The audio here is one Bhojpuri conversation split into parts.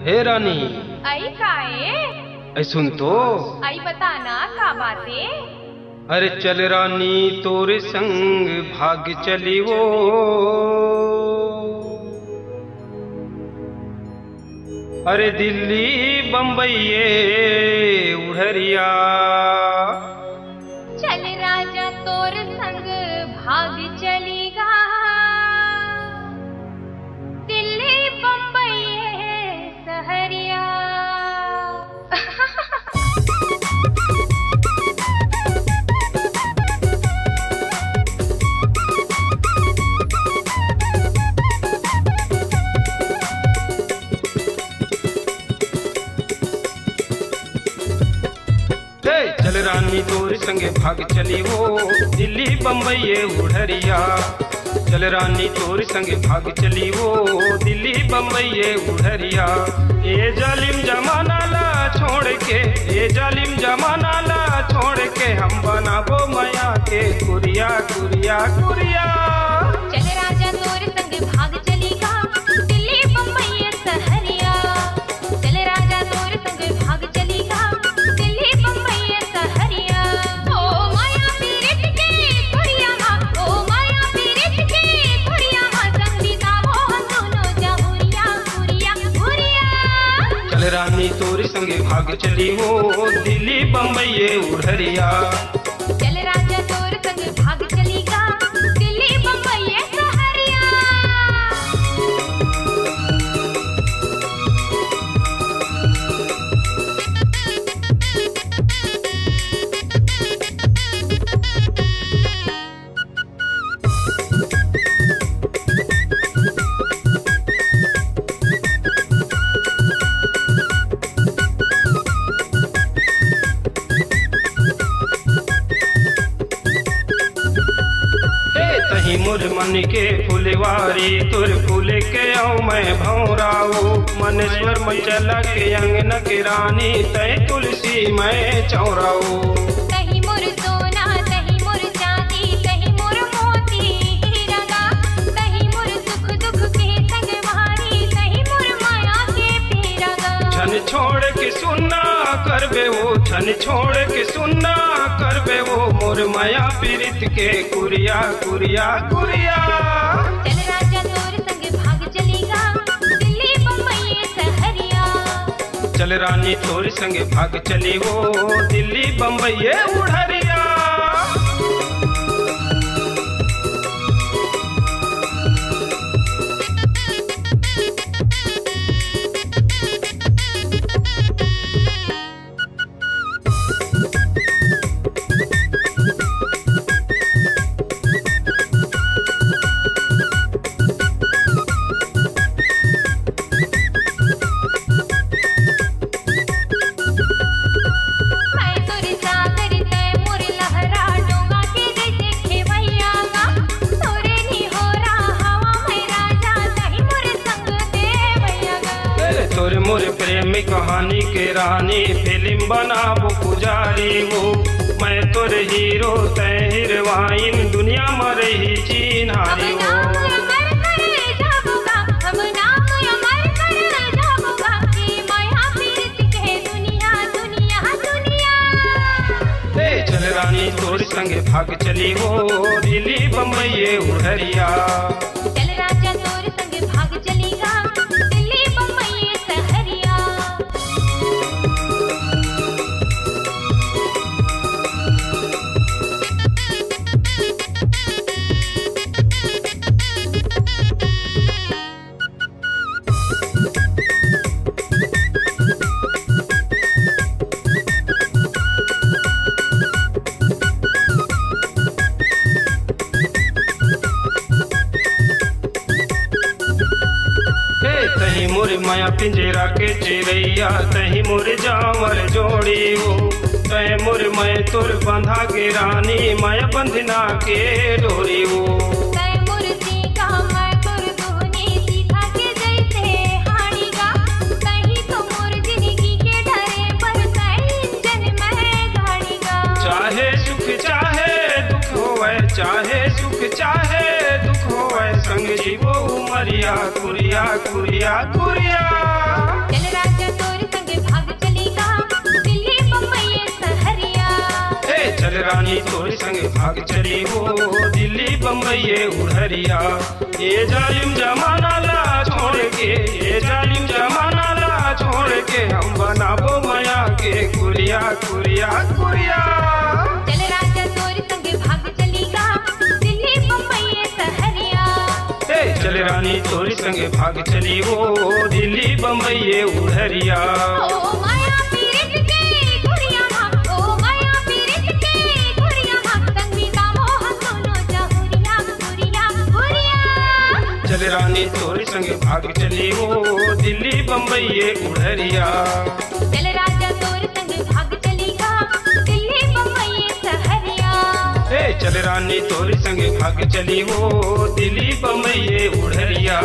हे रानी। आई काए? ऐ सुन तो। आई बताना का बातें? अरे चल रानी तोरे संग भाग चली वो, अरे दिल्ली बम्बई उड़रिया। चल राजा तोर संग भाग चलीगा, दिल्ली बम्बई सहरिया। चल रानी तोर संगे भाग चली वो, दिल्ली बम्बई उड़रिया। चल रानी तोर संगे भाग चली वो, दिल्ली बम्बई उड़रिया। ये जालिम जमाना ला छोड़ के, ये जालिम जमाना ला छोड़ के, हम बनाबो माया के कुरिया कुरिया कुरिया। चल राजा तोर संग भाग चलीगा, दिल्ली बम्बई सहरिया। चल राजा तोर संग भाग चलीगा, दिल्ली बम्बई सहरिया। ओ माया पीरित के घुड़िया, ओ माया पीरित के घुड़िया, संगीता मोहन दोनों जहुरिया घुरिया घुरिया। चल रानी तोर संगे भाग चली वो, दिल्ली बम्बई उड़रिया। चल राजा तोर संग भाग चलीगा, दिल्ली बम्बई सहरिया। मोर मन के फुलवारी तुर फूल के आओ मैं भौराओ। मनेश्वर में चला के अंगन के रानी, तय तुलसी मैं चौराओ। तही मोर सोना तही मोर चांदी, तही मोर मोती हीरा। तही मोर सुख दुख के संग मारी, तही मोर माया के पीरा। छन छोड़ के सुनना करबे वो, छन छोड़ के सुनना करबे वो, मोर माया पीरित के कुरिया कुरिया कुरिया। चल राजा तोर संग भाग चलीगा, दिल्ली बम्बई सहरिया। चल रानी तोर संगे भाग चली वो, दिल्ली बम्बई उड़रिया। तोरे मोर प्रेमी कहानी के रानी, फिल्म बनाबो पुजारी वो। मैं तोर हीरो तय हीरोइन, दुनिया में रही चिन्हारी वो। चल रानी तोर संगे भाग चली वो, दिल्ली बम्बई उड़रिया। चल राजा तोर संग भाग चलीगा, दिल्ली बम्बई सहरिया। तही मोर माया पिंजरा के चिड़ैया, तही मोर जावर जोड़ी वो। तय मोर मैं तोर बंधा के रानी, माया बंधना के डोरी वो। तय मोर सीका मैं तोर दुहनी, सीखा के जैसे हाड़ीगा। तही तो मोर जिंदगी के डरे पर, तय इंजन में गाड़ीगा। चाहे सुख चाहे दुख होवे, चाहे सुख चाहे दुख होवे, संग जीवो उमरिया कुरिया कुरिया कुरिया। चल चल रानी तोर संग भाग चली हो दिल्ली बम्बई उड़रिया। ये जालिम जमाना ला छोड़ के, ये जालिम जमाना ला छोड़ के हम बनाबो माया के कुरिया कुरिया कुरिया। चल राजा तोर संग भाग चलीगा दिल्ली बम्बई सहरिया। चल रानी तोर संग भाग चली हो दिल्ली बम्बई उड़रिया। ओ माया पीरित के घुरिया मा, ओ माया पीरित के घुरिया मा, संगीता मोह दोनों जहुरिया घुरिया घुरिया। चल रानी तोर संग भाग चली हो दिल्ली बम्बई उड़रिया। चल राजा तोर संग भाग चलीगा दिल्ली बम्बई सहरिया। चल रानी तोर संग भाग चली हो दिल्ली बम्बई उड़रिया।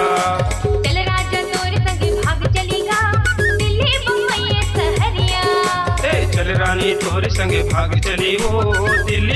चल राजा तोर संग भाग चलीगा दिल्ली बम्बई सहरिया। चल रानी तोर संग भाग चली हो दिल्ली